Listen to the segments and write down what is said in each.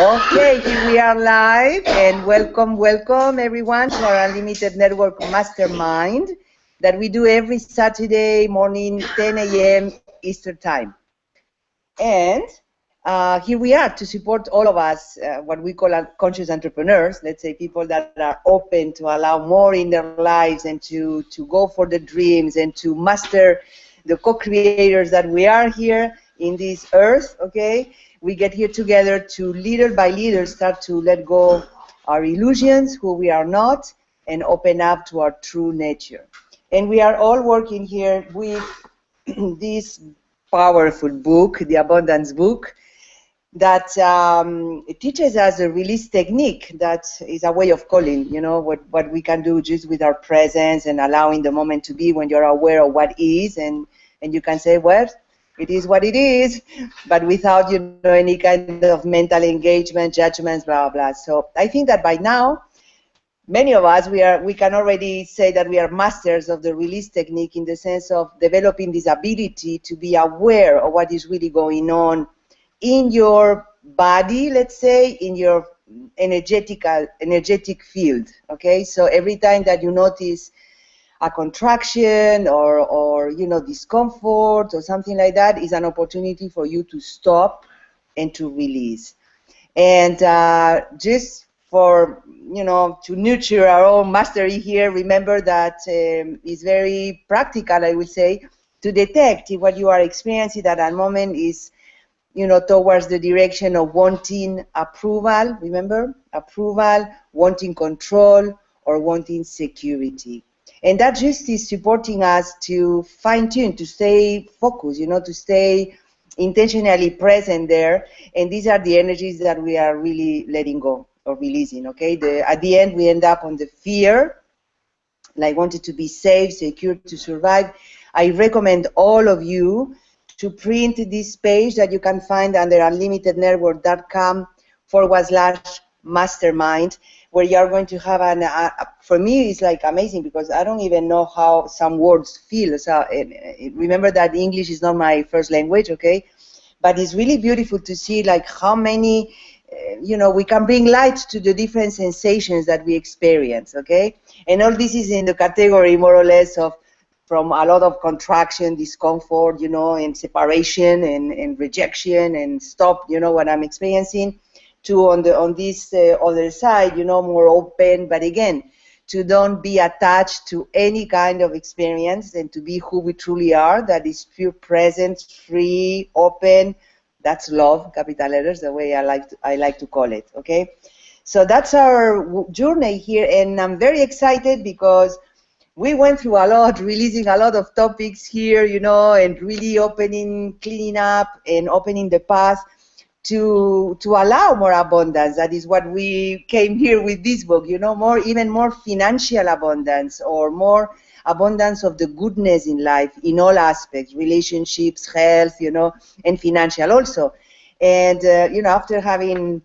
Okay, here we are live, and welcome everyone to our Unlimited Network Mastermind that we do every Saturday morning, 10 a.m. Eastern Time. And here we are to support all of us, what we call conscious entrepreneurs, let's say people that are open to allow more in their lives and to go for the dreams and to master the co-creators that we are here in this earth, okay? We get here together to little by little start to let go our illusions, who we are not, and open up to our true nature. And we are all working here with this powerful book, the Abundance Book, that teaches us a release technique that is a way of calling, you know, what we can do just with our presence and allowing the moment to be when you're aware of what is, and you can say, well, it is what it is, but without, you know, any kind of mental engagement, judgments, blah, blah. So I think that by now, many of us, we can already say that we are masters of the release technique in the sense of developing this ability to be aware of what is really going on in your body, let's say, in your energetic field, okay? So every time that you notice a contraction or you know, discomfort or something like that is an opportunity for you to stop and to release. And just for, you know, to nurture our own mastery here, remember that it's very practical, I would say, to detect if what you are experiencing at that moment is, you know, towards the direction of wanting approval, remember? Approval, wanting control, or wanting security. And that just is supporting us to fine-tune, to stay focused, you know, to stay intentionally present there. And these are the energies that we are really letting go or releasing, okay? At the end, we end up on the fear, like wanted to be safe, secure, to survive. I recommend all of you to print this page that you can find under unlimitednetwork.com/mastermind, where you are going to have for me, it's like amazing because I don't even know how some words feel. So remember that English is not my first language, okay? But it's really beautiful to see like how many, you know, we can bring light to the different sensations that we experience, okay? And all this is in the category more or less of from a lot of contraction, discomfort, you know, and separation and rejection and stop, you know, what I'm experiencing, to on this other side, you know, more open, but again, to don't be attached to any kind of experience and to be who we truly are, that is pure presence, free, open. That's love, capital letters, the way I like to call it, okay? So that's our journey here, and I'm very excited because we went through a lot, releasing a lot of topics here, you know, and really opening, cleaning up and opening the path to allow more abundance. That is what we came here with this book, you know, even more financial abundance, or more abundance of the goodness in life in all aspects, relationships, health, you know, and financial also. And, you know, after having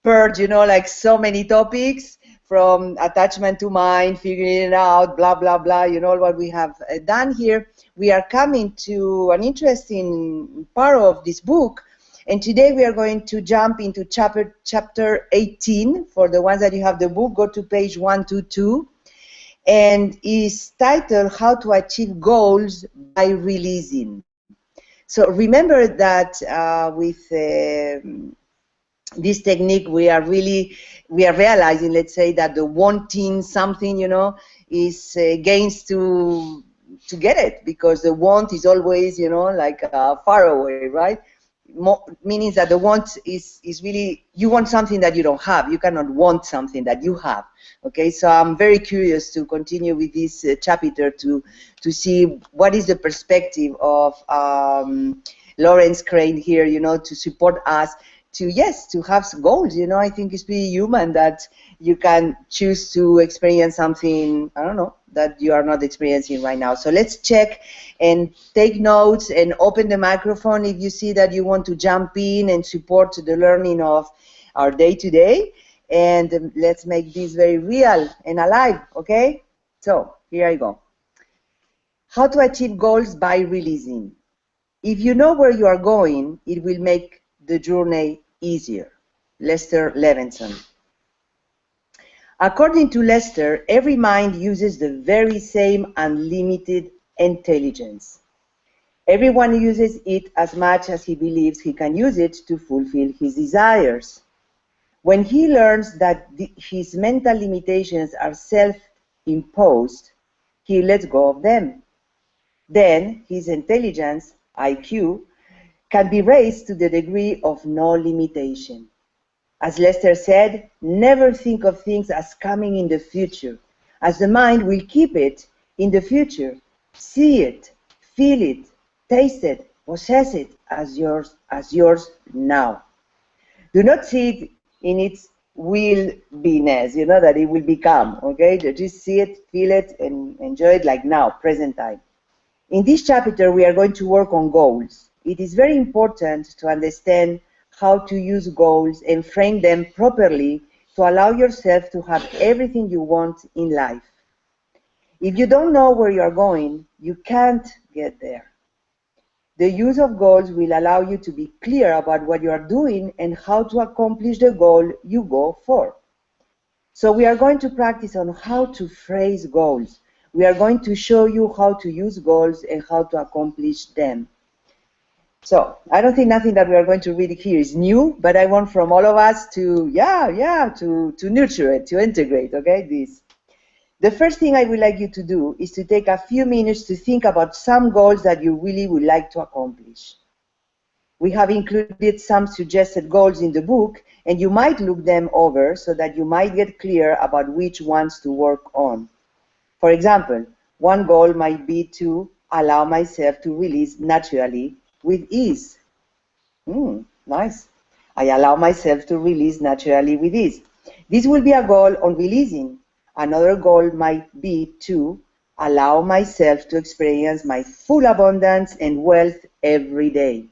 purged, you know, like so many topics, from attachment to mind, figuring it out, blah, blah, blah, you know, what we have done here, we are coming to an interesting part of this book. And today we are going to jump into chapter 18. For the ones that you have the book, go to page 122. And is titled How to Achieve Goals by Releasing. So remember that with this technique, we are realizing, let's say, that the wanting something, you know, is gains to get it, because the want is always, you know, like far away, right? Meaning that the want is really, you want something that you don't have. You cannot want something that you have. Okay, so I'm very curious to continue with this chapter to see what is the perspective of Lawrence Crane here, you know, to support us to have goals. You know, I think it's pretty human that you can choose to experience something, I don't know, that you are not experiencing right now. So let's check and take notes and open the microphone if you see that you want to jump in and support the learning of our day-to-day. And let's make this very real and alive, okay? So here I go. How to achieve goals by releasing. If you know where you are going, it will make the journey easier. Lester Levinson. According to Lester, every mind uses the very same unlimited intelligence. Everyone uses it as much as he believes he can use it to fulfill his desires. When he learns that his mental limitations are self-imposed, he lets go of them. Then his intelligence, IQ, can be raised to the degree of no limitation. As Lester said, never think of things as coming in the future, as the mind will keep it in the future. See it, feel it, taste it, possess it as yours now. Do not see it in its will-be-ness, that it will become, okay? Just see it, feel it, and enjoy it like now, present time. In this chapter, we are going to work on goals. It is very important to understand how to use goals and frame them properly to allow yourself to have everything you want in life. If you don't know where you are going, you can't get there. The use of goals will allow you to be clear about what you are doing and how to accomplish the goal you go for. So we are going to practice on how to phrase goals. We are going to show you how to use goals and how to accomplish them. So I don't think nothing that we are going to read here is new, but I want from all of us to, to nurture it, to integrate, okay, this. The first thing I would like you to do is to take a few minutes to think about some goals that you really would like to accomplish. We have included some suggested goals in the book, and you might look them over so that you might get clear about which ones to work on. For example, one goal might be to allow myself to release naturally with ease. Nice. I allow myself to release naturally with ease. This will be a goal on releasing. Another goal might be to allow myself to experience my full abundance and wealth every day.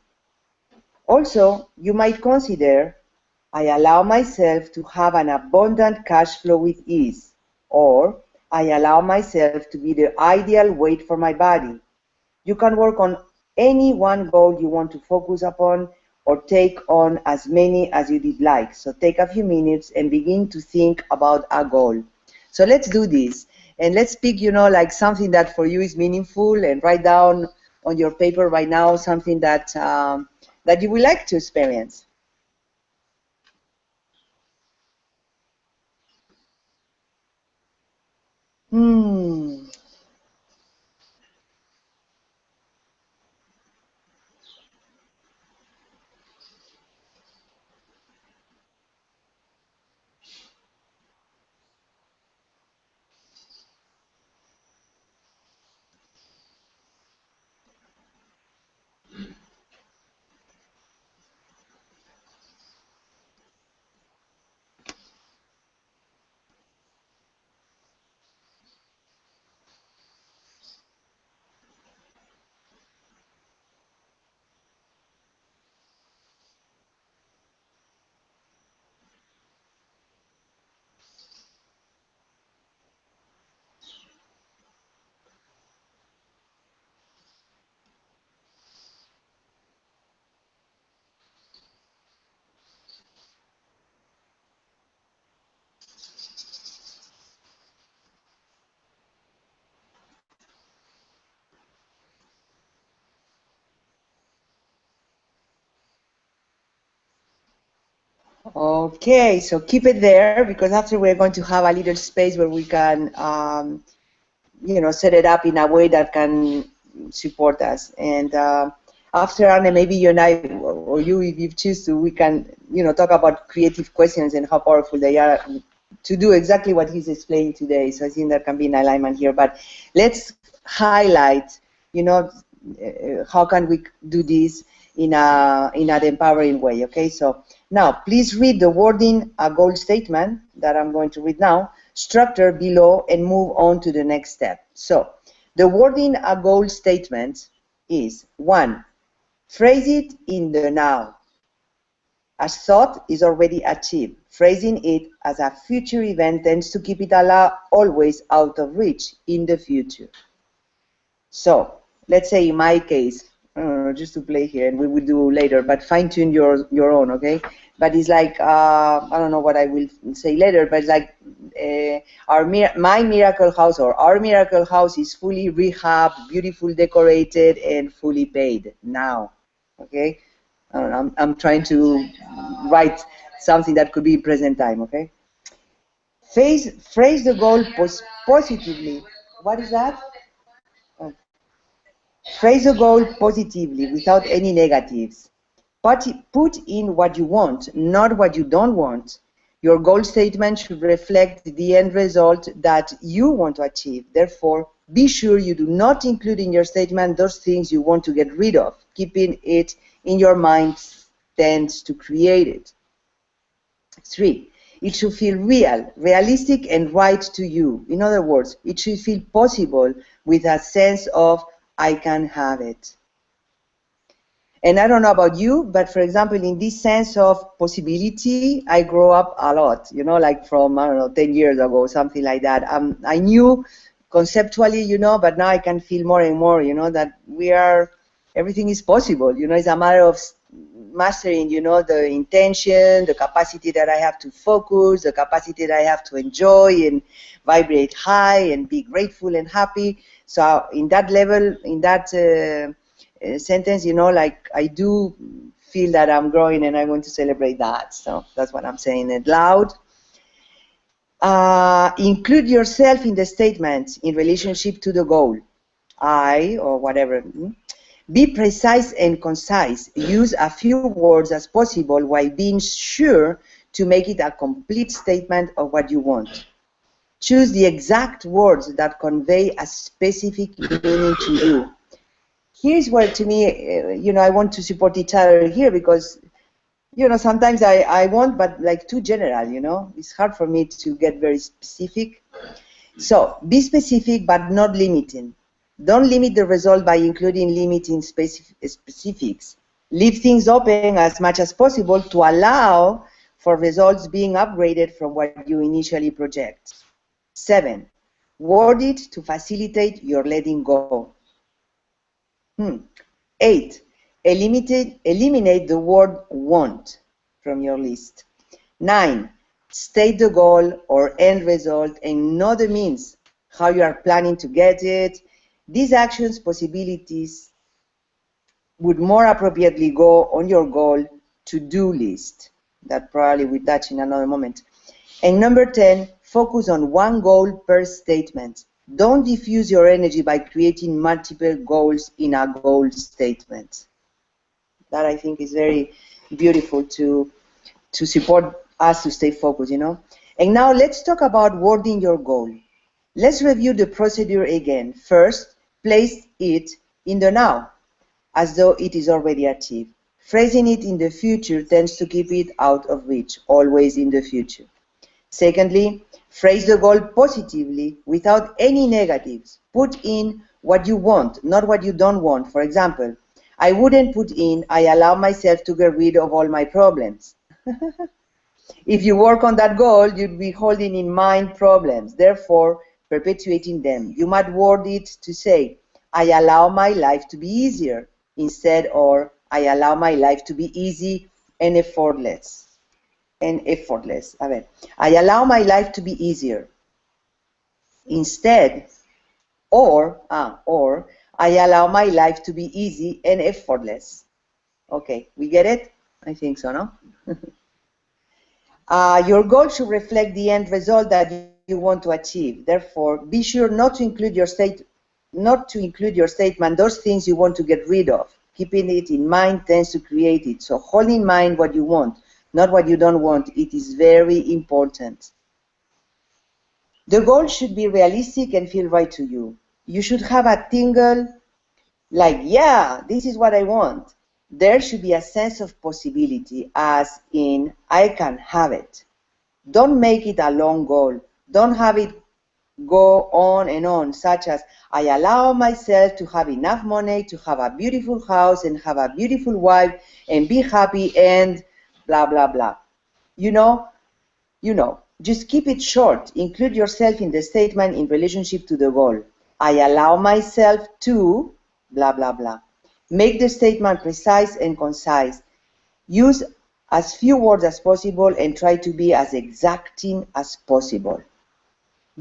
Also, you might consider, I allow myself to have an abundant cash flow with ease, or I allow myself to be the ideal weight for my body. You can work on any one goal you want to focus upon or take on as many as you did like. So take a few minutes and begin to think about a goal. So let's do this. And let's pick, like something that for you is meaningful, and write down on your paper right now something that, that you would like to experience. Okay, so keep it there, because after we're going to have a little space where we can, set it up in a way that can support us. And after, Arne, maybe you and I, or you, if you choose to, we can, talk about creative questions and how powerful they are to do exactly what he's explaining today. So I think there can be an alignment here. But let's highlight, how can we do this in an empowering way, okay? So now, please read the wording, a goal statement that I'm going to read now, structure below, and move on to the next step. So, the wording, a goal statement is 1. Phrase it in the now. As thought is already achieved. Phrasing it as a future event tends to keep it always out of reach in the future. So, let's say in my case, I don't know, just to play here, and we will do later, but fine-tune your own, okay? But it's like, I don't know what I will say later, but it's like my miracle house, or our miracle house, is fully rehabbed, beautiful, decorated, and fully paid now, okay? I don't know, I'm trying to write something that could be present time, okay? Phrase the goal positively. What is that? Oh. Phrase the goal positively without any negatives. Put in what you want, not what you don't want. Your goal statement should reflect the end result that you want to achieve. Therefore, be sure you do not include in your statement those things you want to get rid of. Keeping it in your mind tends to create it. 3. It should feel real, realistic, and right to you. In other words, it should feel possible with a sense of, I can have it. And I don't know about you, but for example, in this sense of possibility, I grew up a lot, you know, like from, I don't know, 10 years ago, something like that. I knew conceptually, you know, but now I can feel more and more, you know, that everything is possible. You know, it's a matter of mastering, you know, the intention, the capacity that I have to focus, the capacity that I have to enjoy and vibrate high and be grateful and happy. So in that level, in that sentence, you know, like I do feel that I'm growing and I want to celebrate that. So that's what I'm saying it loud. Include yourself in the statement in relationship to the goal. I, or whatever. Be precise and concise. Use a few words as possible while being sure to make it a complete statement of what you want. Choose the exact words that convey a specific meaning to you. Here's where, to me, you know, I want to support each other here, because, you know, sometimes I want, but like too general, you know. It's hard for me to get very specific. So be specific, but not limiting. Don't limit the result by including limiting specifics. Leave things open as much as possible to allow for results being upgraded from what you initially project. 7. Word it to facilitate your letting go. 8. Eliminate the word want from your list. 9. State the goal or end result and not the means, how you are planning to get it. These actions possibilities would more appropriately go on your goal to-do list. That probably we'll touch in another moment. And number 10, focus on one goal per statement. Don't diffuse your energy by creating multiple goals in a goal statement. That, I think, is very beautiful to support us to stay focused, you know. And now let's talk about wording your goal. Let's review the procedure again. First, place it in the now, as though it is already achieved. Phrasing it in the future tends to keep it out of reach, always in the future. Secondly, phrase the goal positively without any negatives. Put in what you want, not what you don't want. For example, I wouldn't put in, I allow myself to get rid of all my problems. If you work on that goal, you'd be holding in mind problems, therefore perpetuating them. You might word it to say, I allow my life to be easier, instead, or I allow my life to be easy and effortless. A ver, I allow my life to be easier. Instead, or I allow my life to be easy and effortless. Okay, we get it? I think so, no? Your goal should reflect the end result that you want to achieve. Therefore, be sure not to include your statement those things you want to get rid of. Keeping it in mind tends to create it. So hold in mind what you want, not what you don't want. It is very important. The goal should be realistic and feel right to you. You should have a tingle like, yeah, this is what I want. There should be a sense of possibility, as in, I can have it. Don't make it a long goal. Don't have it go on and on, such as, I allow myself to have enough money to have a beautiful house and have a beautiful wife and be happy and blah, blah, blah. You know, just keep it short. Include yourself in the statement in relationship to the goal. I allow myself to blah, blah, blah. Make the statement precise and concise. Use as few words as possible and try to be as exacting as possible.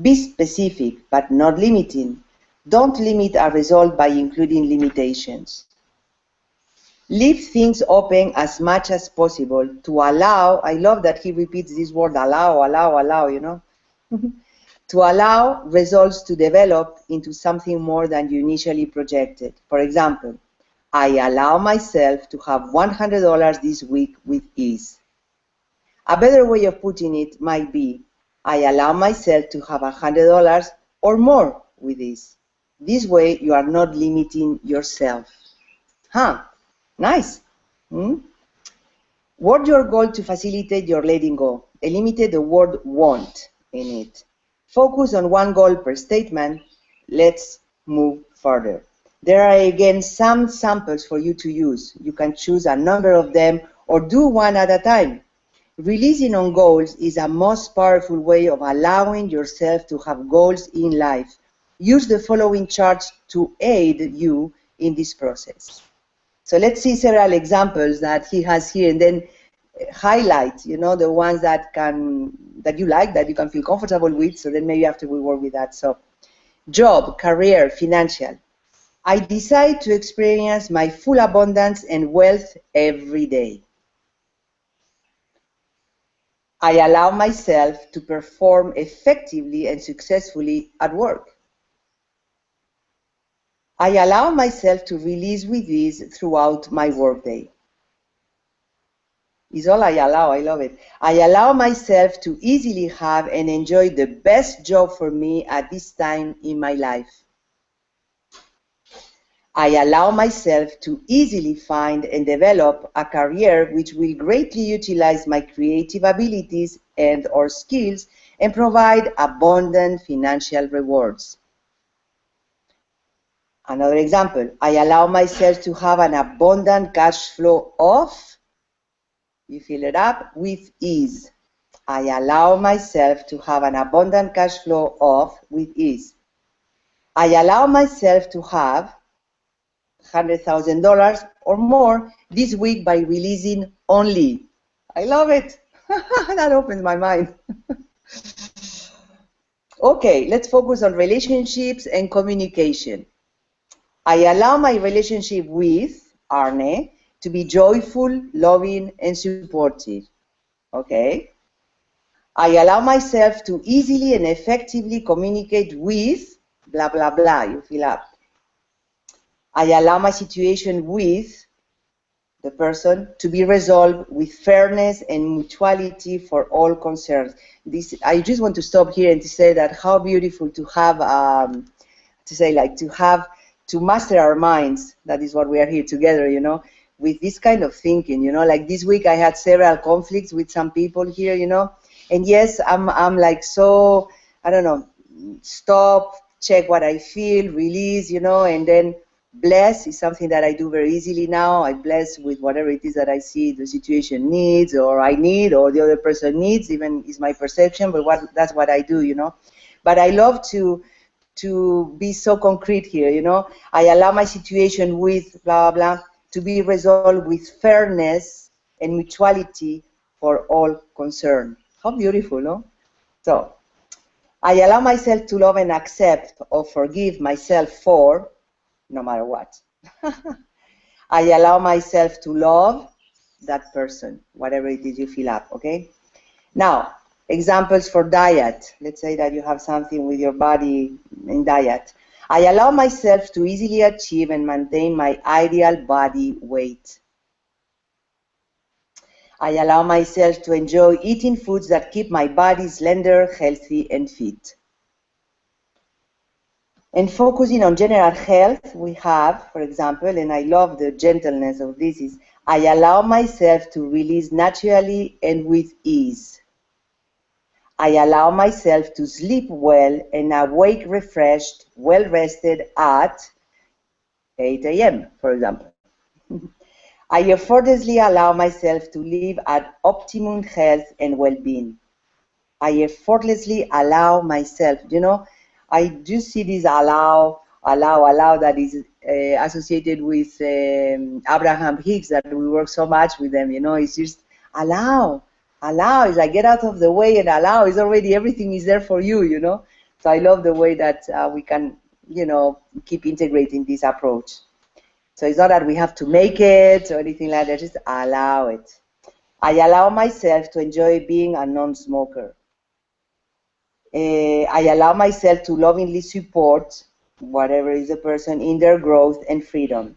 Be specific, but not limiting. Don't limit a result by including limitations. Leave things open as much as possible to allow, I love that he repeats this word, allow, you know, to allow results to develop into something more than you initially projected. For example, I allow myself to have $100 this week with ease. A better way of putting it might be, I allow myself to have $100 or more with ease. This way, you are not limiting yourself. Huh? Nice. Word your goal to facilitate your letting go. Eliminate the word want in it. Focus on one goal per statement. Let's move further. There are again some samples for you to use. You can choose a number of them or do one at a time. Releasing on goals is a most powerful way of allowing yourself to have goals in life. Use the following charts to aid you in this process. So let's see several examples that he has here, and then highlight, you know, the ones that you like, that you can feel comfortable with. So then maybe after we work with that. So, job, career, financial. I decide to experience my full abundance and wealth every day. I allow myself to perform effectively and successfully at work. I allow myself to release with ease throughout my workday. Is all I allow. I love it. I allow myself to easily have and enjoy the best job for me at this time in my life. I allow myself to easily find and develop a career which will greatly utilize my creative abilities and or skills and provide abundant financial rewards. Another example, I allow myself to have an abundant cash flow of, you fill it up, with ease. I allow myself to have an abundant cash flow of with ease. I allow myself to have $100,000 or more this week by releasing only. I love it. That opens my mind. Okay, let's focus on relationships and communication. I allow my relationship with Arne to be joyful, loving, and supportive. Okay. I allow myself to easily and effectively communicate with blah, blah, blah. You fill up. I allow my situation with the person to be resolved with fairness and mutuality for all concerned. This, I just want to stop here and to say that how beautiful to have, to master our minds. That is what we are here together, you know, with this kind of thinking, you know, like this week I had several conflicts with some people here, you know, and yes, I'm like, so, I don't know, stop, check what I feel, release, you know, and then bless is something that I do very easily now. I bless with whatever it is that I see the situation needs, or I need, or the other person needs, even is my perception, but that's what I do, you know. But I love to be so concrete here, you know. I allow my situation with blah, blah, blah to be resolved with fairness and mutuality for all concerned. How beautiful, no? So, I allow myself to love and accept or forgive myself for no matter what. I allow myself to love that person, whatever it is you fill up, okay? Now, examples for diet. Let's say that you have something with your body in diet. I allow myself to easily achieve and maintain my ideal body weight. I allow myself to enjoy eating foods that keep my body slender, healthy, and fit. And focusing on general health, we have, for example, and I love the gentleness of this, is I allow myself to release naturally and with ease. I allow myself to sleep well and awake refreshed, well rested at 8 a.m., for example. I effortlessly allow myself to live at optimum health and well-being. I effortlessly allow myself, you know, I do see this allow, that is associated with Abraham Hicks, that we work so much with them. You know, it's just allow. It's like get out of the way and allow. It's already, everything is there for you. You know. So I love the way that we can, you know, keep integrating this approach. So it's not that we have to make it or anything like that. Just allow it. I allow myself to enjoy being a non-smoker. I allow myself to lovingly support whatever is the person in their growth and freedom.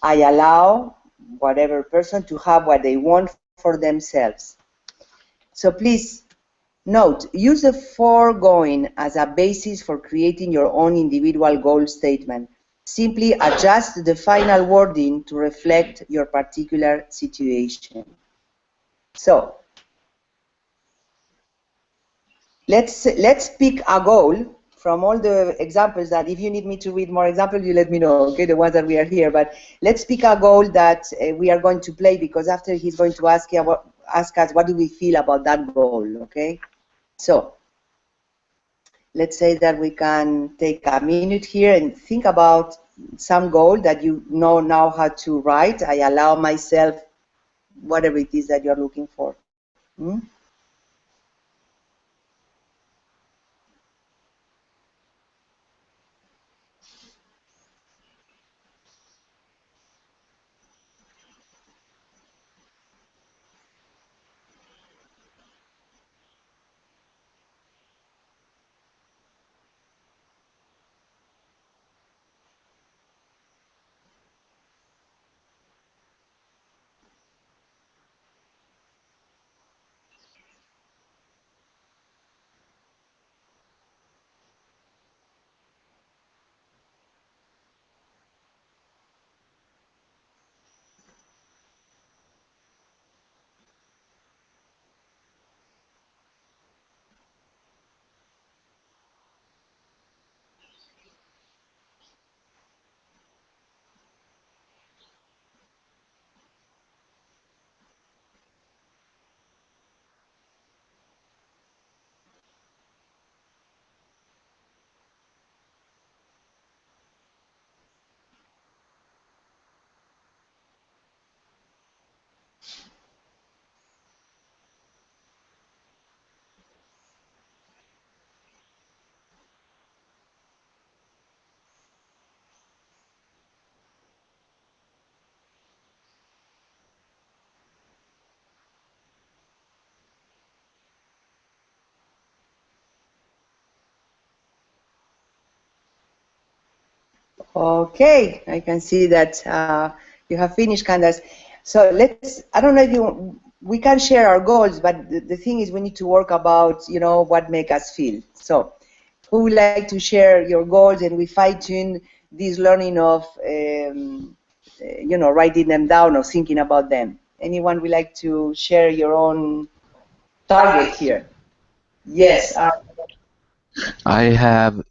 I allow whatever person to have what they want for themselves. So please note, use the foregoing as a basis for creating your own individual goal statement. Simply adjust the final wording to reflect your particular situation. So let's pick a goal from all the examples. That if you need me to read more examples, you let me know, okay, the ones that we are here. But let's pick a goal that we are going to play, because after he's going to ask us what do we feel about that goal, okay? So let's say that we can take a minute here and think about some goal that you know now how to write. I allow myself whatever it is that you're looking for. Okay, I can see that you have finished, Candace. So I don't know if we can share our goals, but the thing is we need to work about, you know, what make us feel. So who would like to share your goals, and we fine tune this learning of, you know, writing them down or thinking about them. Anyone would like to share your own target here? Yes. I have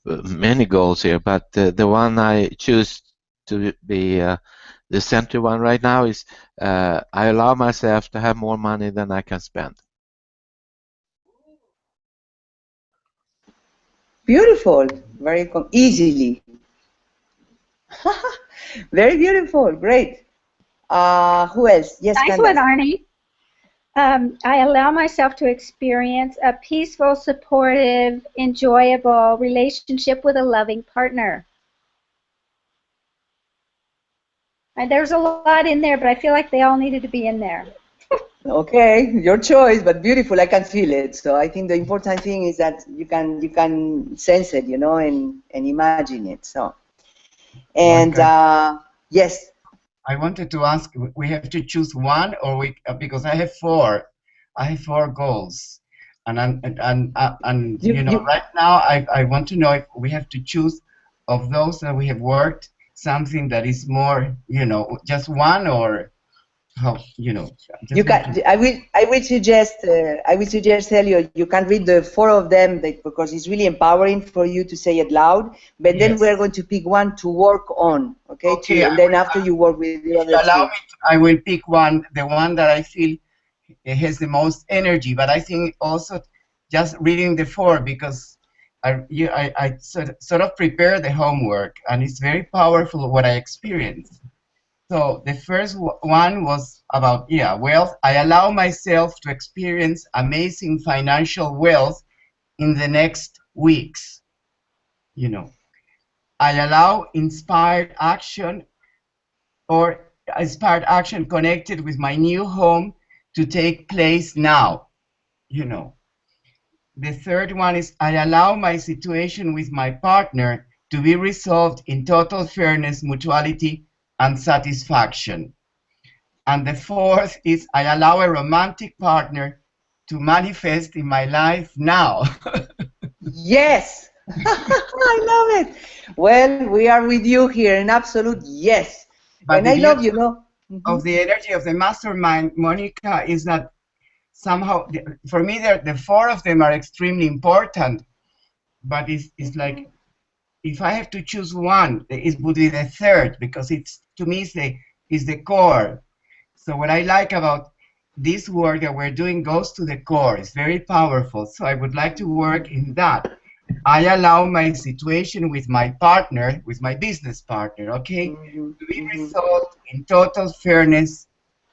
many goals here, but the one I choose to be the center one right now is I allow myself to have more money than I can spend. Beautiful. Very easily. Very beautiful. Great. Who else? Yes, nice Candace. one, Arnie. I allow myself to experience a peaceful, supportive, enjoyable relationship with a loving partner. And there's a lot in there, but I feel like they all needed to be in there. Okay, your choice, but beautiful. I can feel it. So I think the important thing is that you can sense it, you know, and imagine it. So, and yes. I wanted to ask, we have to choose one, or because I have four. I have four goals, and you know, right now I want to know if we have to choose of those that we have worked something that is more, you know, just one, or how, you know. You can. I will suggest. I will suggest, Helio, you can read the four of them because it's really empowering for you to say it loud. But then we're going to pick one to work on. Okay. And then after you work with the other two. I will pick one, the one that I feel it has the most energy. But I think also just reading the four, because I sort of prepare the homework, and it's very powerful what I experienced. So the first one was about, wealth. I allow myself to experience amazing financial wealth in the next weeks. I allow inspired action connected with my new home to take place now. The third one is I allow my situation with my partner to be resolved in total fairness, mutuality, and satisfaction. And the fourth is I allow a romantic partner to manifest in my life now. Yes. I love it. Well, we are with you here, an absolute yes. But and I love, of the energy of the mastermind, Monica, is that somehow, for me, the four of them are extremely important. But it's like, if I have to choose one, it would be the third, because to me is the core. So what I like about this work that we're doing goes to the core. It's very powerful. So I would like to work in that. I allow my situation with my partner, with my business partner, okay, to be resolved in total fairness,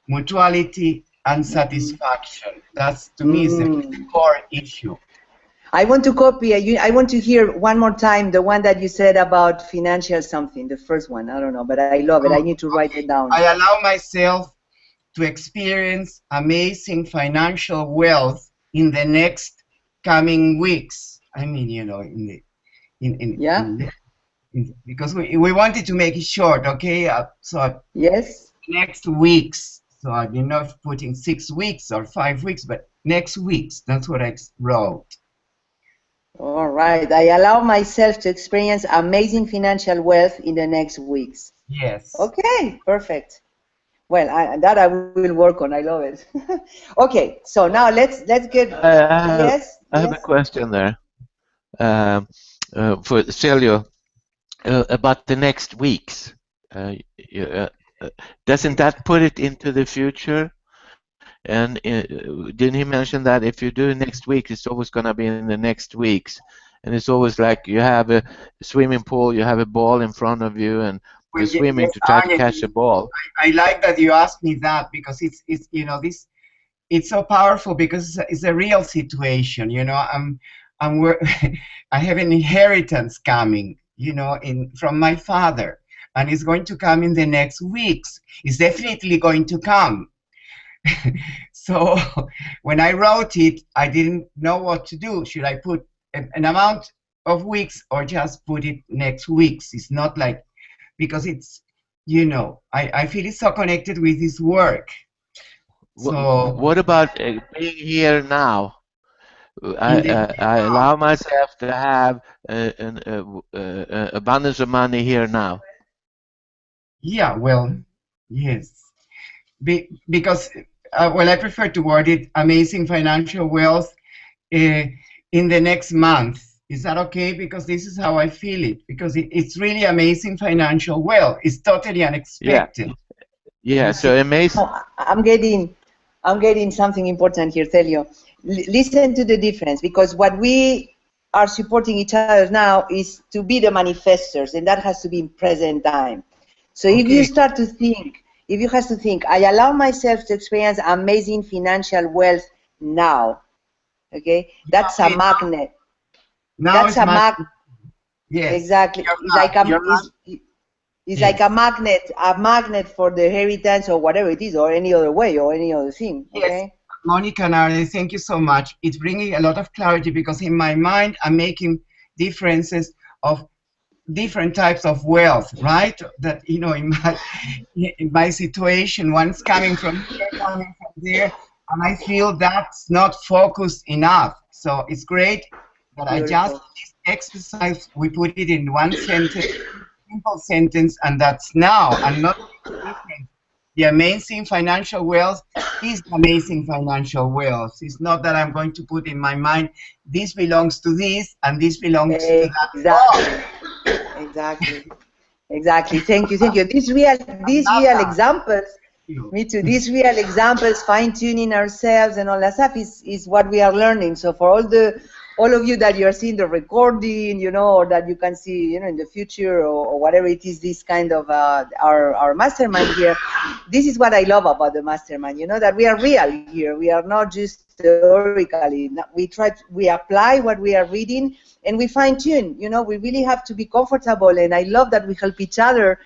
mutuality, and satisfaction. That's, to me, is the core issue. I want to copy. I want to hear one more time the one that you said about financial something, the first one. I don't know, but I love it. I need to write it down. I allow myself to experience amazing financial wealth in the next coming weeks. I mean, because we wanted to make it short, okay? Yes. Next weeks. So I did not put in 6 weeks or 5 weeks, but next weeks. That's what I wrote. All right. I allow myself to experience amazing financial wealth in the next weeks. Yes. Okay. Perfect. Well, that I will work on. I love it. Okay. So now let's get. Yes. I have a question there for Celio about the next weeks. Doesn't that put it into the future? And didn't he mention that if you do next week, it's always going to be in the next weeks? And it's always like you have a swimming pool, you have a ball in front of you, and you're swimming to try to catch a ball. I like that you asked me that, because it's it's so powerful, because it's a real situation. I have an inheritance coming, from my father, and it's going to come in the next weeks. It's definitely going to come. So when I wrote it, I didn't know what to do. Should I put an amount of weeks or just put it next weeks? It's not like, because it's, I feel it's so connected with this work. So what about being here now? I allow myself to have an abundance of money here now. Yeah, well, yes. Because, I prefer to word it amazing financial wealth in the next month. Is that okay? Because this is how I feel it. Because it's really amazing financial wealth. It's totally unexpected. Yeah. So amazing. I'm getting something important here, Celio. Listen to the difference, because what we are supporting each other now is to be the manifestors, and that has to be in present time. So if you start to think, if you have to think, I allow myself to experience amazing financial wealth now. Okay, that's a magnet. Now that's a magnet. Yes. Exactly. It's like a magnet for the inheritance or whatever it is, or any other way, or any other thing. Okay. Yes. Monica and Arne, thank you so much. It's bringing a lot of clarity, because in my mind I'm making differences of different types of wealth, right? That, in my situation, one's coming from here, coming from there, and I feel that's not focused enough. So it's great that I just, this exercise, we put it in one sentence, simple sentence, and that's now, and not different. The amazing financial wealth is amazing financial wealth. It's not that I'm going to put in my mind, this belongs to this, and this belongs to that. Exactly. Thank you. These real examples, me too. These real examples, fine-tuning ourselves and all that stuff is what we are learning. So for all all of you that you're seeing the recording, you know, or that you can see, you know, in the future, or whatever it is, this kind of our mastermind here. This is what I love about the mastermind, you know, that we are real here. We are not just theoretically. We apply what we are reading, and we fine tune. You know, we really have to be comfortable, and I love that we help each other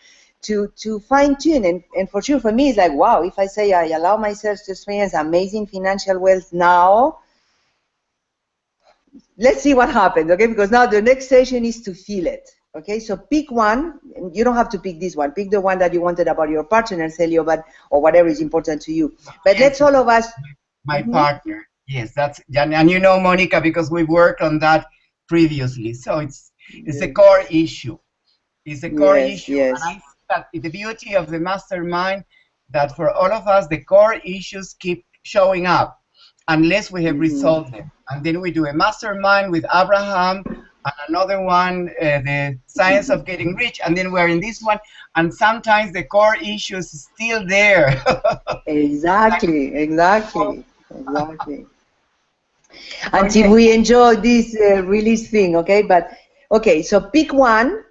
to fine tune. And for sure, for me, it's like, wow, if I say I allow myself to experience amazing financial wealth now, let's see what happens, okay? Because now the next session is to feel it, okay? So pick one, and you don't have to pick this one. Pick the one that you wanted about your partner, Celio, or whatever is important to you. But let's all of us. My partner, yes, that's, and you know, Monica, because we worked on that previously. So it's a core issue. It's a core issue. Yes. And I see that the beauty of the mastermind, that for all of us, the core issues keep showing up unless we have resolved them. And then we do a mastermind with Abraham, and another one, the science of getting rich, and then we're in this one, and sometimes the core issue is still there. Exactly. Until we enjoy this release thing, okay? But okay, so pick one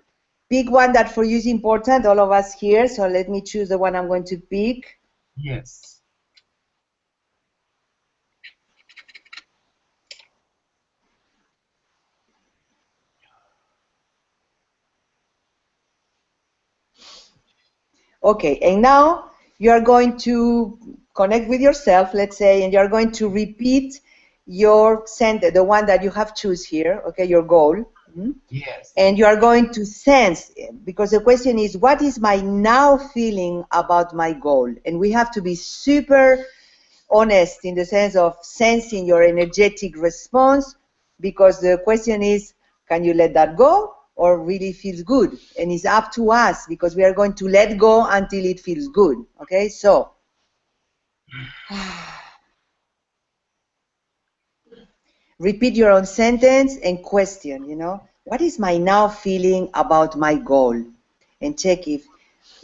that for you is important, all of us here. So let me choose the one I'm going to pick. Yes. Okay, and now you are going to connect with yourself, let's say, and you are going to repeat your sentence, the one that you have choose here, okay, your goal. Yes. And you are going to sense, because the question is, what is my now feeling about my goal? And we have to be super honest in the sense of sensing your energetic response, because the question is, can you let that go, or really feels good? And it's up to us, because we are going to let go until it feels good. Okay, so repeat your own sentence and question, you know, what is my now feeling about my goal? And check if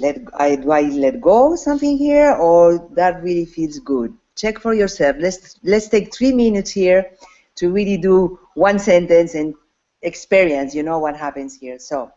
do I let go something here, or that really feels good. Check for yourself. Let's take 3 minutes here to really do one sentence and experience, you know, what happens here. So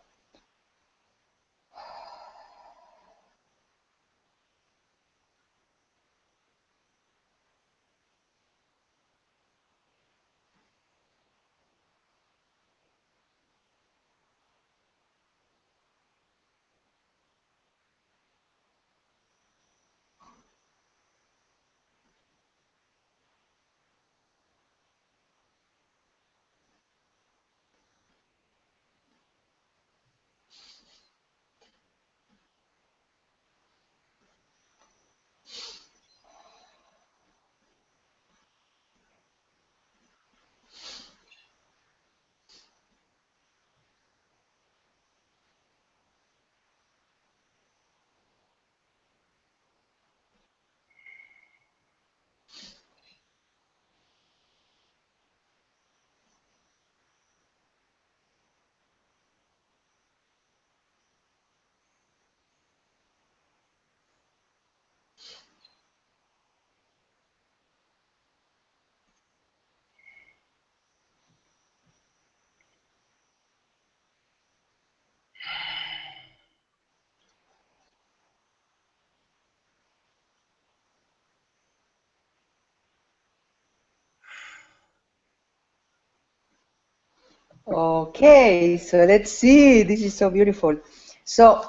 okay, so let's see. This is so beautiful. So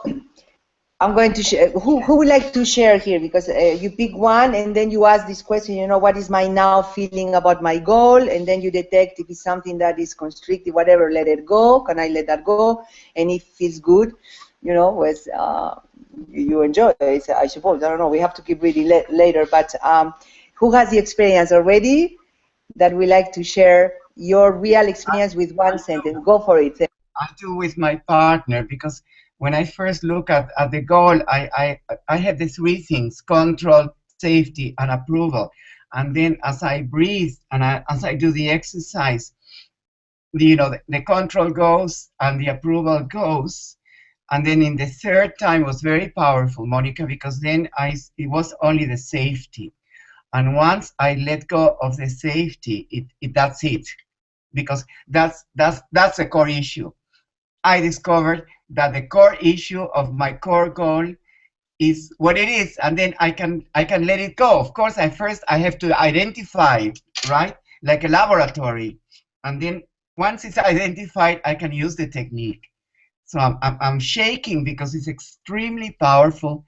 I'm going to share. Who would like to share here? Because you pick one, and then you ask this question. You know, what is my now feeling about my goal? And then you detect if it's something that is constricted, whatever. Let it go. Can I let that go? And if it feels good, you know, with you enjoy it, I suppose. I don't know. We have to keep reading later. But who has the experience already that we like to share your real experience with one sentence? Go for it. I do with my partner, because when I first look at the goal, I have the 3 things: control, safety, and approval. And then as I breathe and as I do the exercise, the control goes and the approval goes. And then in the third time was very powerful, Monica, because then it was only the safety. And once I let go of the safety, that's it. because that's the core issue. I discovered that the core issue of my core goal is what it is, and then I can let it go. Of course, at first I have to identify, right, like a laboratory, and then once it's identified, I can use the technique. So I'm shaking because it's extremely powerful,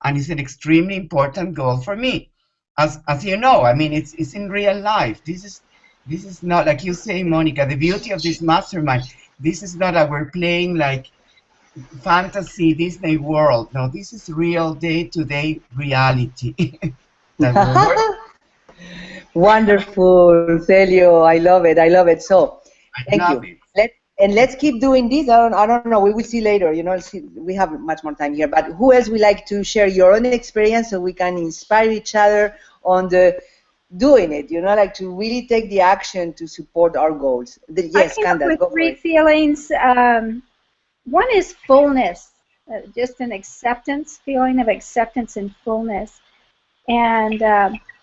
and it's an extremely important goal for me. As you know, I mean, it's in real life. This is not like you say, Monica. The beauty of this mastermind. This is not that we're playing like fantasy Disney world. No, this is real day-to-day reality that we're working. Wonderful, Celio. I love it. I love it. So, I thank love you. it. Let's keep doing this. I don't know. We will see later. You know, we have much more time here. But who else would like to share your own experience so we can inspire each other on the doing it? You know, like to really take the action to support our goals. I Yes, came up Candace, with go for 3 it. feelings. One is fullness, just an acceptance, feeling of acceptance and fullness. And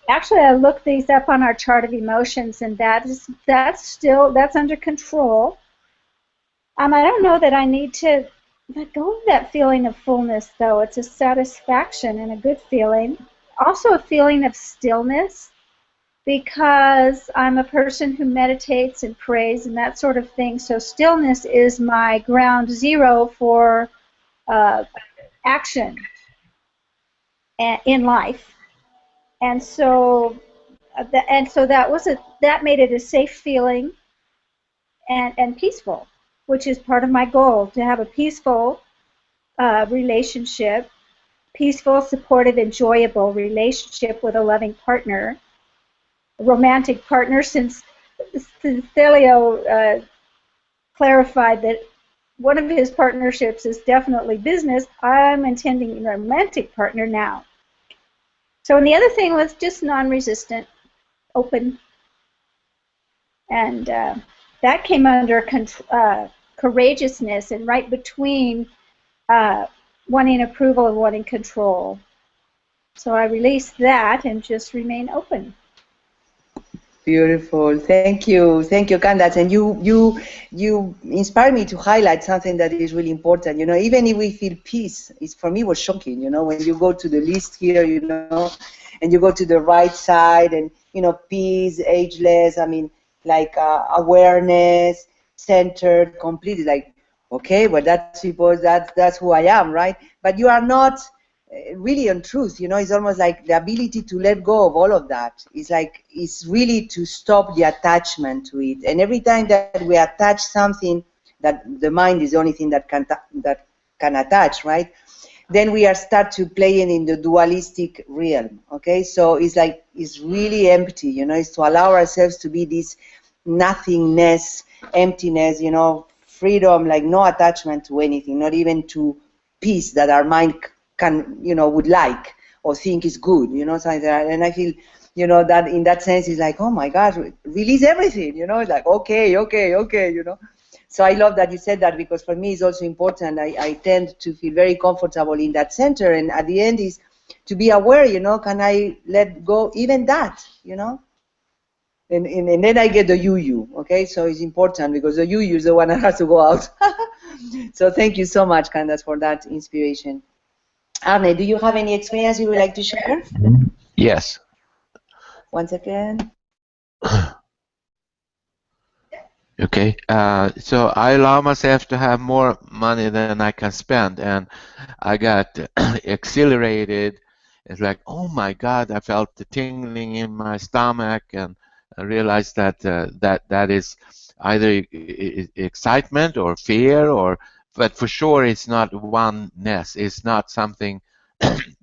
actually, I looked these up on our chart of emotions, and that's under control. I don't know that I need to let go of that feeling of fullness, though. It's a satisfaction and a good feeling. Also, a feeling of stillness, because I'm a person who meditates and prays and that sort of thing. So stillness is my ground zero for action in life. And so that made it a safe feeling and peaceful, which is part of my goal, to have a peaceful relationship, peaceful, supportive, enjoyable relationship with a loving partner, a romantic partner, since Celio clarified that one of his partnerships is definitely business. I'm intending a romantic partner now. So, and the other thing was just non-resistant, open, and that came under courageousness, and right between wanting approval and wanting control. So I released that and just remain open. Beautiful. Thank you, Candace. And you inspire me to highlight something that is really important. You know, even if we feel peace, it's for me was shocking. You know, when you go to the list here, you know, and you go to the right side, and you know, peace, ageless. I mean, like awareness, centered, completely. Like, okay, well, that's suppose that's who I am, right? But you are not really on truth, you know. It's almost like the ability to let go of all of that. It's really to stop the attachment to it. And every time that we attach something, that the mind is the only thing that can attach, right? Then we are start to playing in the dualistic realm. Okay, so it's really empty, you know. It's to allow ourselves to be this nothingness, emptiness, you know, freedom, like no attachment to anything, not even to peace that our mind can, you know, would like or think is good, you know, something like that. And I feel, you know, that in that sense is like, oh my gosh, release everything, you know. It's like, okay, you know. So I love that you said that, because for me it's also important. I tend to feel very comfortable in that center, and at the end is to be aware, you know, can I let go even that, you know? And then I get the you, okay? So it's important, because the you is the one that has to go out. So thank you so much, Candace, for that inspiration. Arne, do you have any experience you would like to share? Yes. Once again. Okay. So I allow myself to have more money than I can spend, and I got exhilarated. It's like, oh my God! I felt the tingling in my stomach, and I realized that that is either excitement or fear, but for sure it's not oneness. It's not something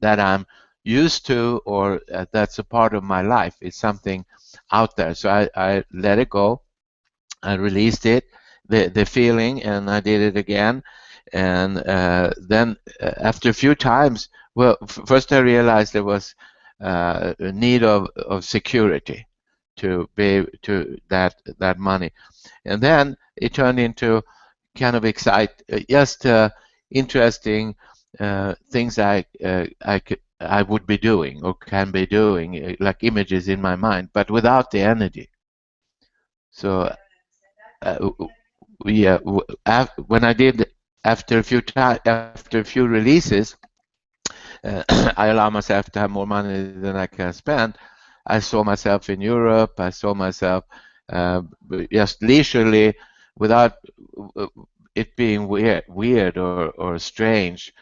that I'm used to, or that's a part of my life. It's something out there. So I let it go. I released it, the feeling, and I did it again. And then after a few times, well, first I realized there was a need of security to be to that money, and then it turned into kind of just interesting things I would be doing or can be doing, like images in my mind, but without the energy. So when I did after a few releases, I allow myself to have more money than I can spend. I saw myself in Europe. I saw myself just leisurely, without it being weird or strange,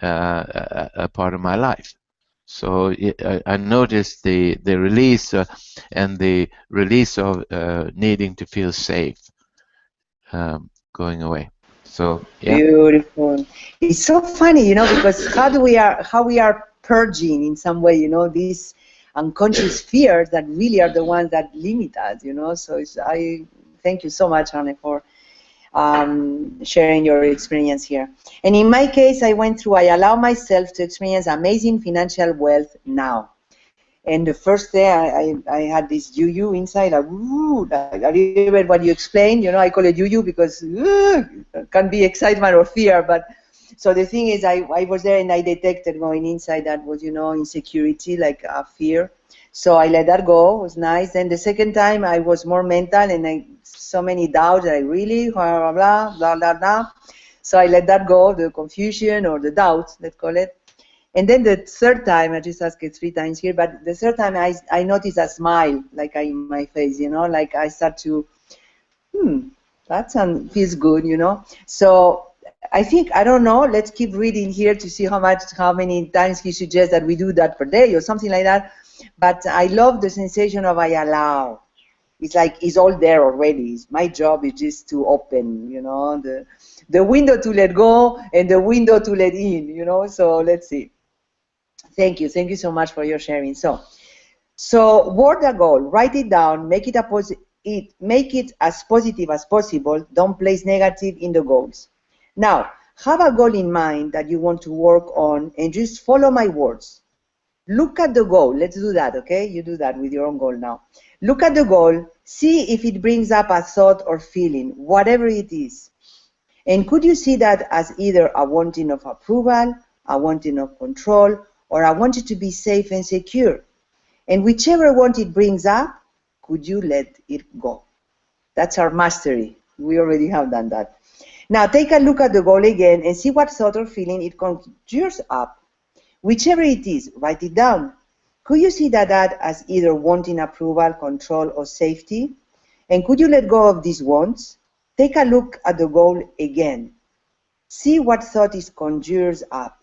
a part of my life. So I noticed the release and the release of needing to feel safe going away. So yeah. Beautiful. It's so funny, because how we are purging in some way, these unconscious fears that really are the ones that limit us. So I thank you so much, Anne, for sharing your experience here. And in my case, I allow myself to experience amazing financial wealth now. And the first day I had this you inside, I remember what you explained, I call it you because it can be excitement or fear. But so the thing is, I was there and I detected going inside that was, insecurity, like fear. So I let that go. It was nice. Then the second time I was more mental and so many doubts. I really, blah, blah, blah, blah, blah. So I let that go, the confusion or the doubts, let's call it. And then the third time, I just asked it 3 times here, but the third time I noticed a smile, like in my face, like I start to, that feels good, So I think, I don't know, let's keep reading here to see how many times he suggests that we do that per day or something like that. But I love the sensation of I allow. It's like it's all there already. My job is just to open, the window to let go and the window to let in, So let's see. Thank you so much for your sharing. So word a goal, write it down, make it as positive as possible. Don't place negative in the goals. Now, have a goal in mind that you want to work on and just follow my words. Look at the goal. Let's do that, okay? You do that with your own goal now. Look at the goal, see if it brings up a thought or feeling, whatever it is. And could you see that as either a wanting of approval, a wanting of control, or a wanting to be safe and secure? And whichever want it brings up, could you let it go? That's our mastery. We already have done that. Now take a look at the goal again and see what thought or feeling it conjures up. Whichever it is, write it down. Could you see that as either wanting approval, control, or safety? And could you let go of these wants? Take a look at the goal again. See what thought it conjures up.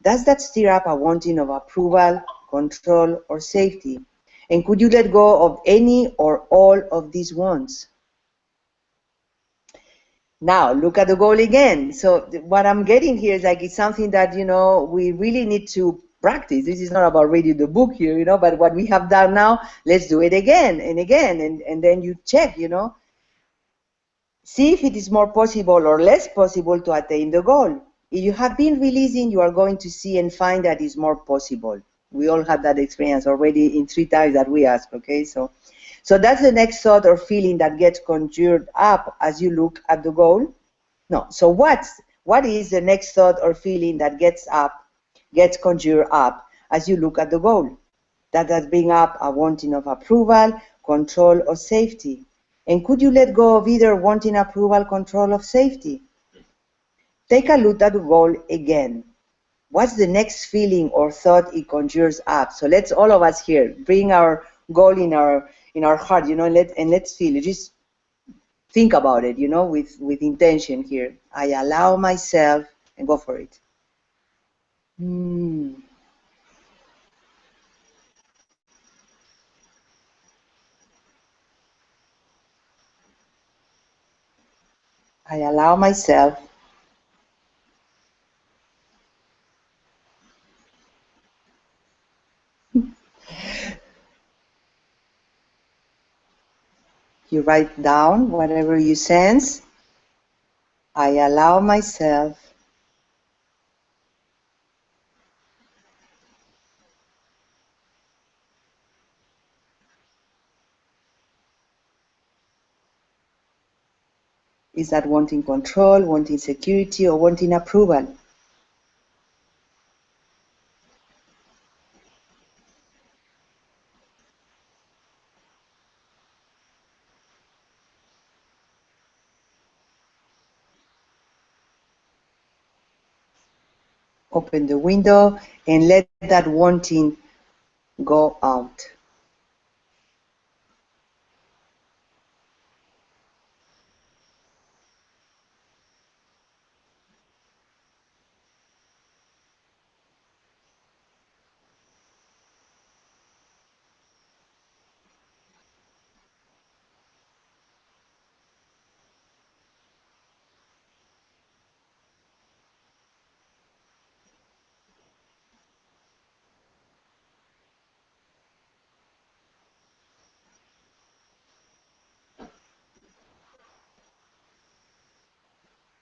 Does that stir up a wanting of approval, control, or safety? And could you let go of any or all of these wants? Now, look at the goal again. So what I'm getting here is like it's something that, we really need to practice. This is not about reading the book here, but what we have done now, let's do it again and again. And then you check, See if it is more possible or less possible to attain the goal. If you have been releasing, you are going to see and find that it's more possible. We all had that experience already in 3 times that we asked, okay? So that's the next thought or feeling that gets conjured up as you look at the goal. No, so what is the next thought or feeling that gets conjured up as you look at the goal? That does bring up a wanting of approval, control, or safety. And could you let go of either wanting approval, control, or safety? Take a look at the goal again. What's the next feeling or thought it conjures up? So let's all of us here bring our goal in our heart, and let's feel it. Just think about it, with intention here. I allow myself, and go for it. I allow myself You write down whatever you sense. I allow myself Is that wanting control, wanting security, or wanting approval? Open the window and let that wanting go out.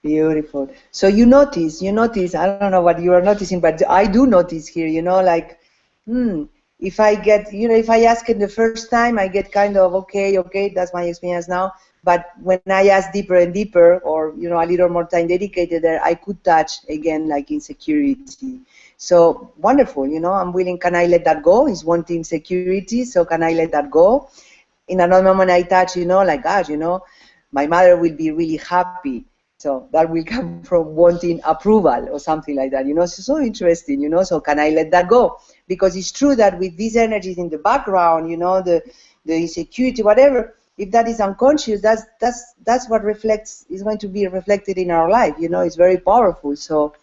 Beautiful. So you notice, I don't know what you are noticing, but I do notice here, like, if I get, if I ask it the first time, I get kind of, okay, that's my experience now. But when I ask deeper and deeper, or, a little more time dedicated there, I could touch again, like insecurity. So wonderful, I'm willing, can I let that go? Is wanting security, so can I let that go? In another moment I touch, like, gosh, my mother will be really happy. So that will come from wanting approval or something like that, so interesting, so can I let that go? Because it's true that with these energies in the background, the insecurity, whatever, if that is unconscious, that's what is going to be reflected in our life, it's very powerful. So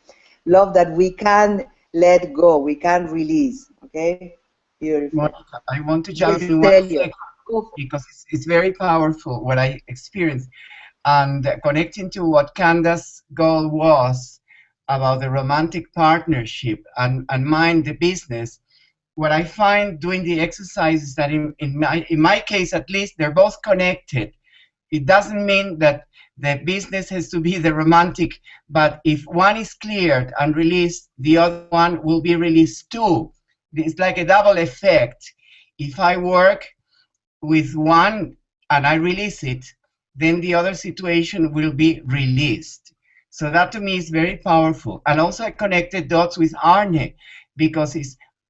love that we can let go, we can release, okay? Beautiful. Monica, I want to Yes, jump in tell 1 second you. because it's very powerful what I experienced. And connecting to what Candace's goal was about the romantic partnership and mind the business, what I find doing the exercises that in my case at least, they're both connected. It doesn't mean that the business has to be the romantic, but if one is cleared and released, the other one will be released too. It's like a double effect. If I work with one and I release it, then the other situation will be released. So that to me is very powerful. And also I connected dots with Arne because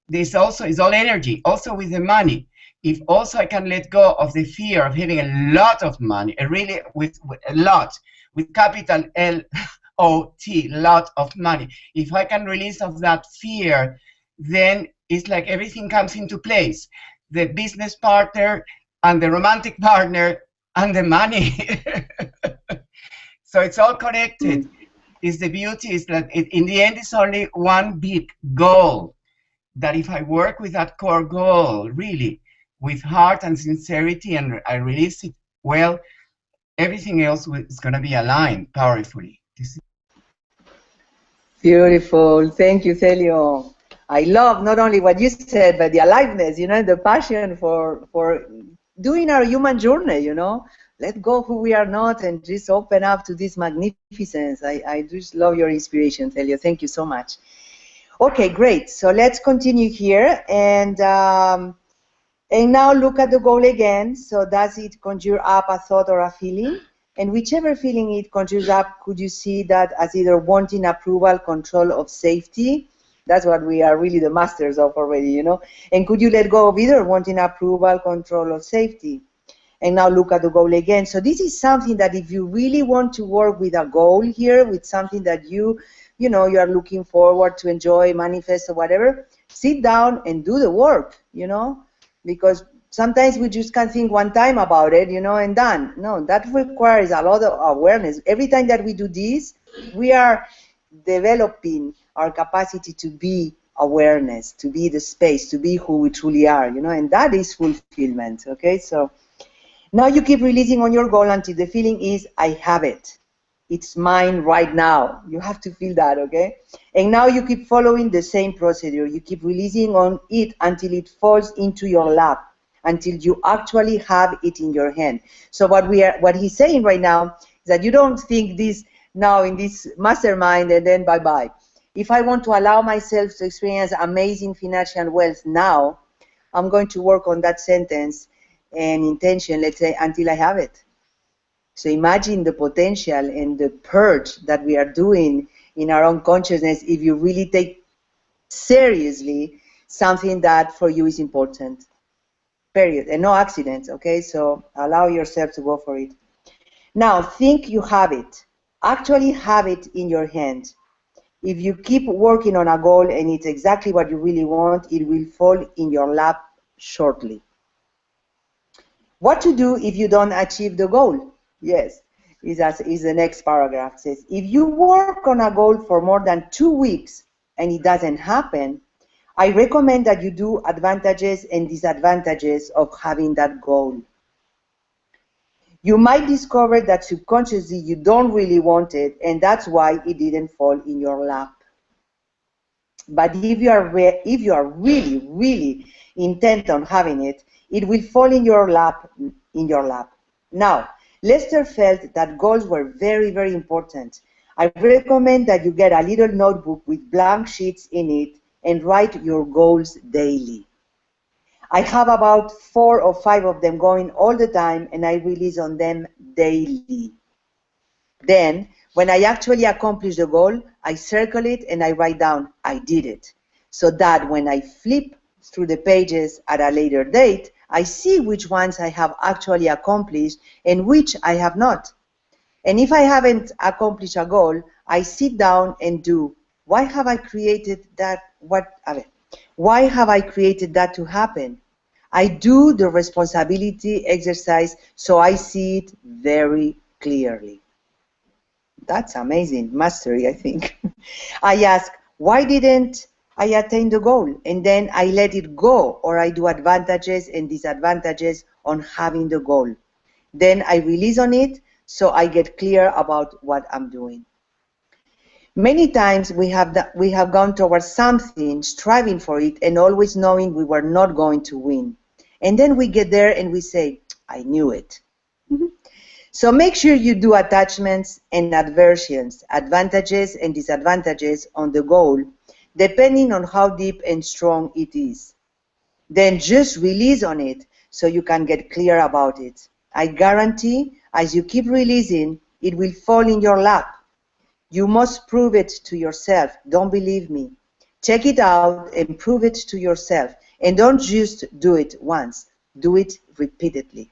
this also is all energy, also with the money. If also I can let go of the fear of having a lot of money, really with a lot, with capital LOT, lot of money. If I can release of that fear, then it's like everything comes into place. The business partner and the romantic partner and the money. So it's all connected. Is the beauty is that in the end it's only one big goal. That if I work with that core goal, really, with heart and sincerity, and I release it well, everything else is going to be aligned powerfully. Beautiful. Thank you, Celio. I love not only what you said, but the aliveness, the passion for doing our human journey, Let go who we are not and just open up to this magnificence. I just love your inspiration, Celio. Thank you so much. Okay, great. So let's continue here. And now look at the goal again. So does it conjure up a thought or a feeling? And whichever feeling it conjures up, could you see that as either wanting approval, control, of safety? That's what we are really the masters of already, And could you let go of either wanting approval, control, or safety? And now look at the goal again. So this is something that if you really want to work with a goal here, with something that you are looking forward to enjoy, manifest, or whatever, sit down and do the work, because sometimes we just can't think one time about it, and done. No, that requires a lot of awareness. Every time that we do this, we are developing our capacity to be awareness, to be the space, to be who we truly are, and that is fulfillment, okay? So now you keep releasing on your goal until the feeling is, I have it. It's mine right now. You have to feel that, okay? And now you keep following the same procedure. You keep releasing on it until it falls into your lap, until you actually have it in your hand. So what he's saying right now is that you don't think this now in this mastermind and then bye-bye. If I want to allow myself to experience amazing financial wealth now, I'm going to work on that sentence and intention, let's say, until I have it. So imagine the potential and the purge that we are doing in our own consciousness if you really take seriously something that for you is important. Period. And no accidents, okay? So allow yourself to go for it. Now think you have it. Actually have it in your hand. If you keep working on a goal and it's exactly what you really want, it will fall in your lap shortly. What to do if you don't achieve the goal? Yes, is the next paragraph. It says, if you work on a goal for more than 2 weeks and it doesn't happen, I recommend that you do advantages and disadvantages of having that goal. You might discover that subconsciously you don't really want it, and that's why it didn't fall in your lap. But if you are really, really intent on having it, it will fall in your lap. Now, Lester felt that goals were very, very important. I recommend that you get a little notebook with blank sheets in it and write your goals daily. I have about 4 or 5 of them going all the time, and I release on them daily. Then, when I actually accomplish the goal, I circle it and I write down, I did it. So that when I flip through the pages at a later date, I see which ones I have actually accomplished and which I have not. And if I haven't accomplished a goal, I sit down and do, why have I created that? Why have I created that to happen? I do the responsibility exercise so I see it very clearly. That's amazing mastery, I think. I ask, why didn't I attain the goal? And then I let it go, or I do advantages and disadvantages on having the goal. Then I release on it, so I get clear about what I'm doing. Many times we have gone towards something, striving for it, and always knowing we were not going to win. And then we get there and we say, I knew it. So make sure you do attachments and aversions, advantages and disadvantages on the goal, depending on how deep and strong it is. Then just release on it so you can get clear about it. I guarantee, as you keep releasing, it will fall in your lap. You must prove it to yourself. Don't believe me. Check it out and prove it to yourself. And don't just do it once. Do it repeatedly.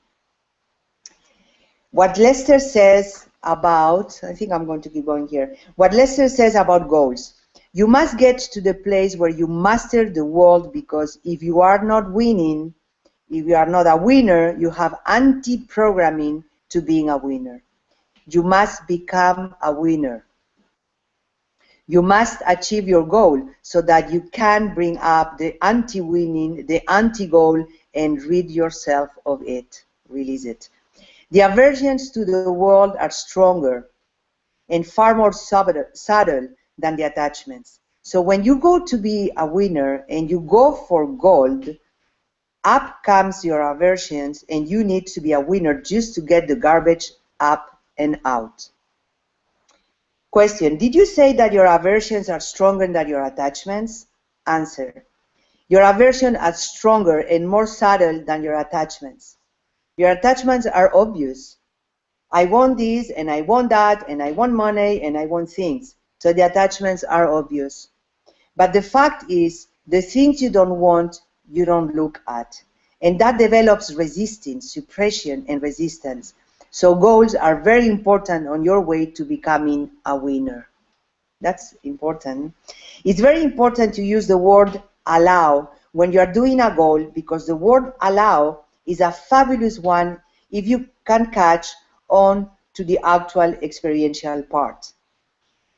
What Lester says about, I think I'm going to keep going here. What Lester says about goals. You must get to the place where you master the world, because if you are not winning, if you are not a winner, you have anti-programming to being a winner. You must become a winner. You must achieve your goal so that you can bring up the anti-winning, the anti-goal, and rid yourself of it. Release it. The aversions to the world are stronger and far more subtle than the attachments. So when you go to be a winner and you go for gold, up comes your aversions, and you need to be a winner just to get the garbage up and out. Question: did you say that your aversions are stronger than your attachments? Answer: your aversions are stronger and more subtle than your attachments. Your attachments are obvious. I want this, and I want that, and I want money, and I want things. So the attachments are obvious. But the fact is, the things you don't want, you don't look at. And that develops resistance, suppression, and resistance. So goals are very important on your way to becoming a winner. That's important. It's very important to use the word allow when you are doing a goal, because the word allow is a fabulous one if you can catch on to the actual experiential part.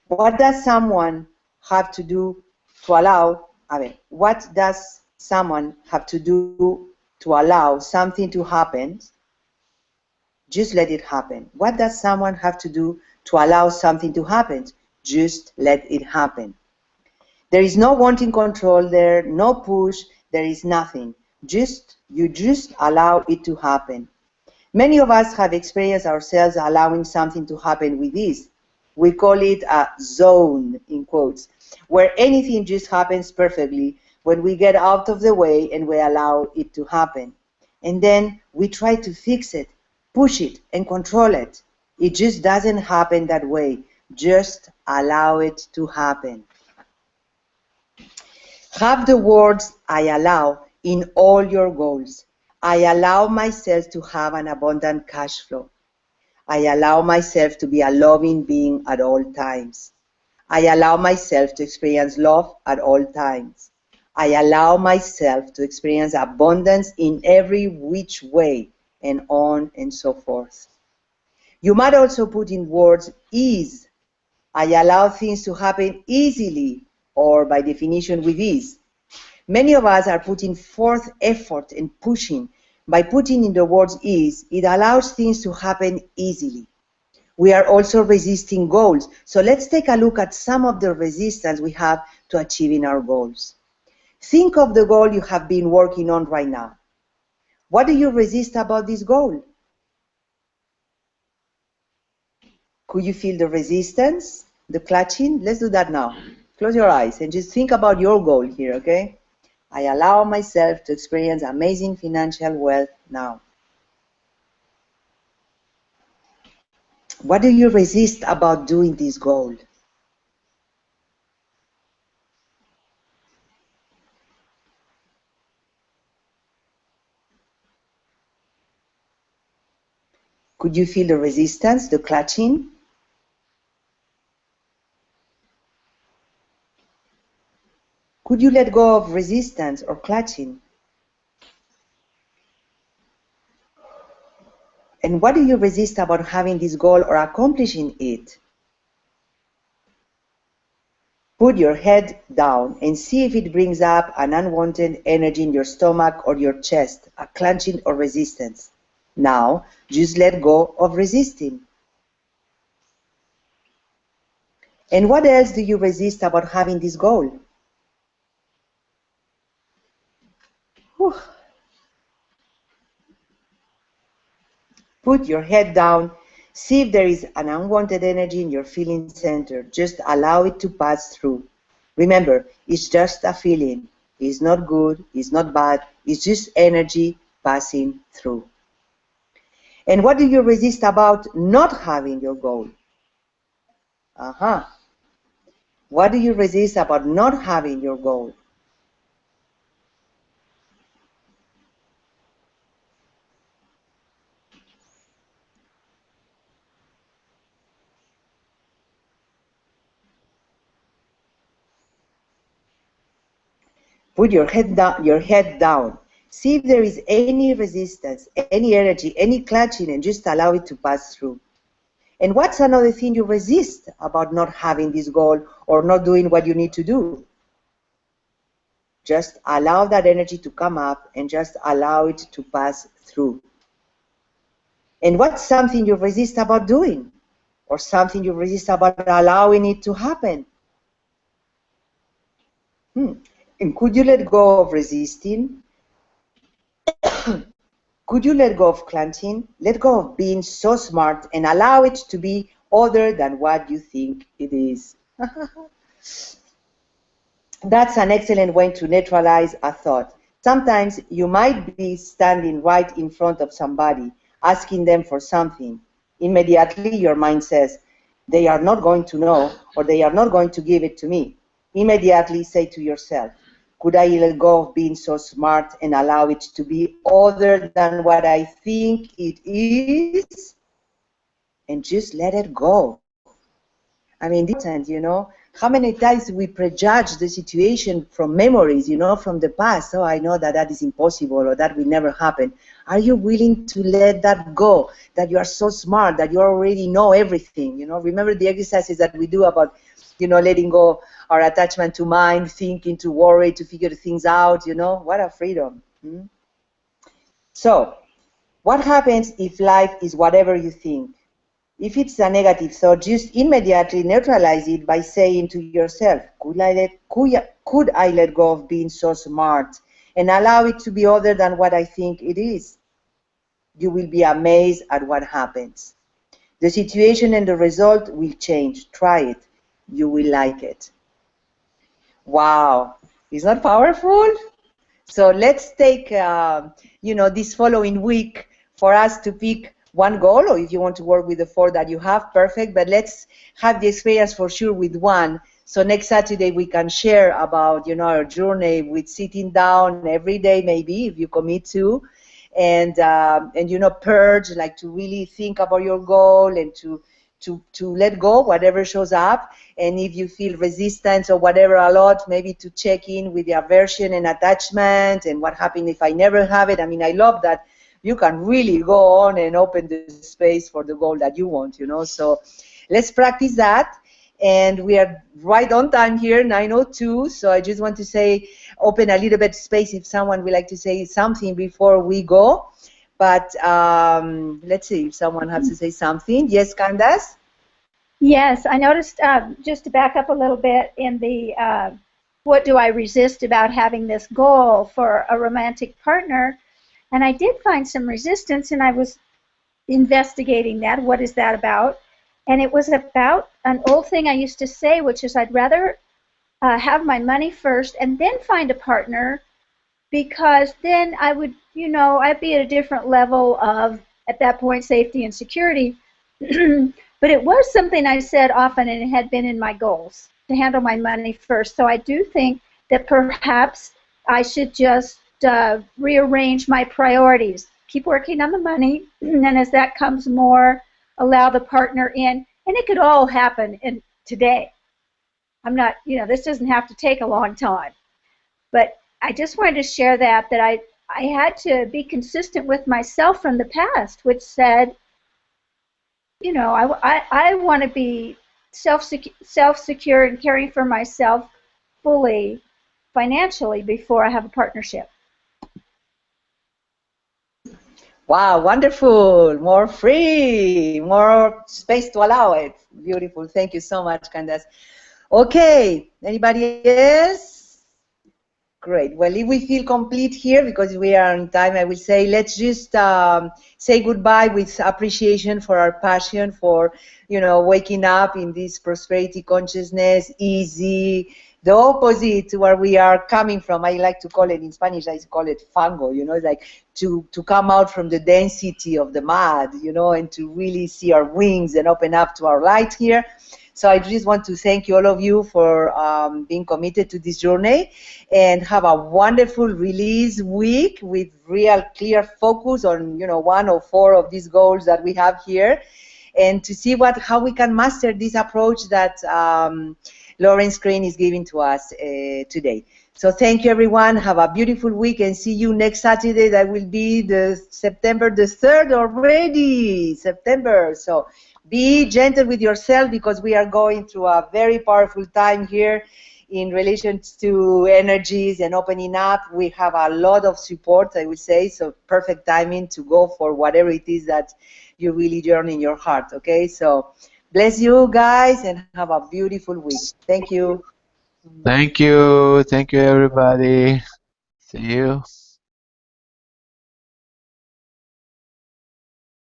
What does someone have to do to allow? What does someone have to do to allow something to happen? Just let it happen. What does someone have to do to allow something to happen? Just let it happen. There is no wanting control there, no push, there is nothing. You just allow it to happen. Many of us have experienced ourselves allowing something to happen with ease. We call it a zone, in quotes, where anything just happens perfectly when we get out of the way and we allow it to happen. And then we try to fix it, push it, and control it. It just doesn't happen that way. Just allow it to happen. Have the words I allow in all your goals. I allow myself to have an abundant cash flow. I allow myself to be a loving being at all times. I allow myself to experience love at all times. I allow myself to experience abundance in every which way, and on and so forth. You might also put in words ease. I allow things to happen easily, or by definition with ease. Many of us are putting forth effort and pushing. By putting in the words ease, it allows things to happen easily. We are also resisting goals. So let's take a look at some of the resistance we have to achieving our goals. Think of the goal you have been working on right now. What do you resist about this goal? Could you feel the resistance, the clutching? Let's do that now. Close your eyes and just think about your goal here, okay? I allow myself to experience amazing financial wealth now. What do you resist about doing this goal? Could you feel the resistance, the clutching? Could you let go of resistance or clutching? And what do you resist about having this goal or accomplishing it? Put your head down and see if it brings up an unwanted energy in your stomach or your chest, a clenching or resistance. Now, just let go of resisting. And what else do you resist about having this goal? Whew. Put your head down. See if there is an unwanted energy in your feeling center. Just allow it to pass through. Remember, it's just a feeling. It's not good, it's not bad, it's just energy passing through. And what do you resist about not having your goal? What do you resist about not having your goal? Put your head down. See if there is any resistance, any energy, any clutching, and just allow it to pass through. And what's another thing you resist about not having this goal or not doing what you need to do? Just allow that energy to come up and just allow it to pass through. And what's something you resist about doing? Or something you resist about allowing it to happen? And could you let go of resisting? Could you let go of clutching? Let go of being so smart and allow it to be other than what you think it is. That's an excellent way to neutralize a thought. Sometimes you might be standing right in front of somebody, asking them for something. Immediately your mind says, they are not going to know, or they are not going to give it to me. Immediately say to yourself, could I let go of being so smart and allow it to be other than what I think it is? And just let it go. I mean, this is, how many times we prejudge the situation from memories, from the past. Oh, I know that that is impossible or that will never happen. Are you willing to let that go? That you are so smart, that you already know everything, Remember the exercises that we do about, letting go our attachment to mind, thinking, to worry, to figure things out, What a freedom. So, what happens if life is whatever you think? If it's a negative thought, just immediately neutralize it by saying to yourself, could I let go of being so smart and allow it to be other than what I think it is? You will be amazed at what happens. The situation and the result will change. Try it. You will like it. Wow. Isn't that powerful? So let's take, this following week for us to pick one goal, or if you want to work with the 4 that you have, perfect, but let's have the experience for sure with one. So next Saturday we can share about, our journey with sitting down every day, maybe, if you commit to, and purge, like to really think about your goal and to to let go whatever shows up, and if you feel resistance or whatever a lot, maybe to check in with the aversion and attachment and what happened if I never have it. I mean, I love that you can really go on and open the space for the goal that you want, you know. So let's practice that. And we are right on time here, 9:02. So I just want to say, open a little bit space if someone would like to say something before we go. But let's see if someone has to say something. Yes, Candace? Yes, I noticed, just to back up a little bit, in the what do I resist about having this goal for a romantic partner, and I did find some resistance, and I was investigating that. What is that about? And it was about an old thing I used to say, which is I'd rather have my money first and then find a partner, because then I would, you know, I'd be at a different level of, at that point, safety and security. But it was something I said often, and it had been in my goals to handle my money first. So I do think that perhaps I should just rearrange my priorities, keep working on the money, and then as that comes more, allow the partner in. And it could all happen in today. I'm not, you know, this doesn't have to take a long time. But I just wanted to share that I had to be consistent with myself from the past, which said, you know, I want to be self-secure and caring for myself fully financially before I have a partnership. Wow, wonderful. More free, more space to allow it. Beautiful. Thank you so much, Candace. Okay, anybody else? Great. Well, if we feel complete here, because we are on time, I will say let's just say goodbye with appreciation for our passion for, you know, waking up in this prosperity consciousness, easy, the opposite to where we are coming from. I like to call it, in Spanish, I call it fango, you know, like to come out from the density of the mud, you know, and to really see our wings and open up to our light here. So I just want to thank you, all of you, for being committed to this journey, and have a wonderful release week with real clear focus on, you know, 1 or 4 of these goals that we have here, and to see how we can master this approach that Lawrence Crane is giving to us today. So thank you, everyone. Have a beautiful week, and see you next Saturday. That will be the September the 3rd already, September. So be gentle with yourself, because we are going through a very powerful time here in relation to energies and opening up. We have a lot of support, I would say, so perfect timing to go for whatever it is that you really yearn in your heart, okay? So bless you guys, and have a beautiful week. Thank you. Thank you. Thank you, everybody. See you.